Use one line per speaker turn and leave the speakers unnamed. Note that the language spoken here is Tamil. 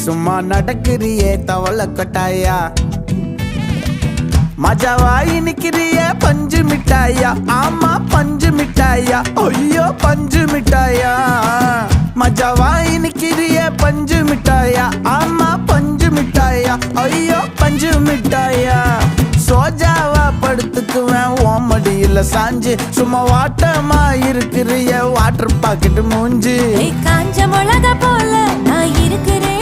சும்மா நடக்கிறியே தவள கொட்டாயா மஜாவாயி நிக்கிறிய பஞ்சு மிட்டாயா ஆமா பஞ்சு மிட்டாயா ஐயோ பஞ்சு மிட்டாயா மஜாவாயி நிக்கிறிய பஞ்சு மிட்டாயா ஆமா பஞ்சு மிட்டாயா ஐயோ பஞ்சு மிட்டாயா சோஜாவா படுத்துக்குவேன் ஓமடியில சாஞ்சு சும்மா வாட்டமா இருக்கிறிய வாட்டர் பாக்கெட் மூஞ்சி
காஞ்ச மிளகா போல நான் இருக்கிறேன்